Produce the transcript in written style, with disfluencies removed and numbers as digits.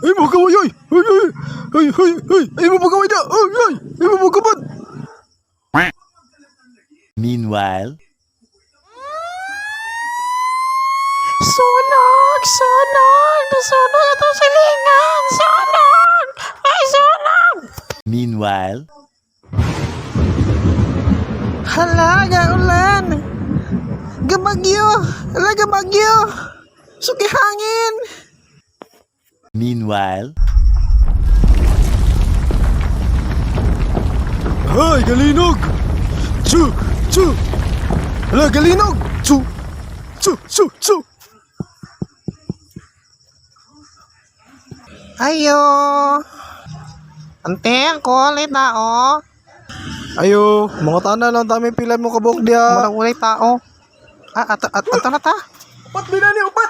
ay mo kaway ay. Ay mo kaway da. Ay mo kapat. Meanwhile, Sunog! Sunog! Nasunog ito silingan! Sunog! Ay, sunog! meanwhile, Hala, gaulan! Gabagyo! Hala, gabagyo! Suki hangin! meanwhile, Ay, galinog. Chu. Ala, galinog. Chu. Ayo! Ante, ang kulit tao! Ayo, mga tanan lang dami pila mo kabok dia. Murang ulit tao! Ato na ta! Upat binani, upat.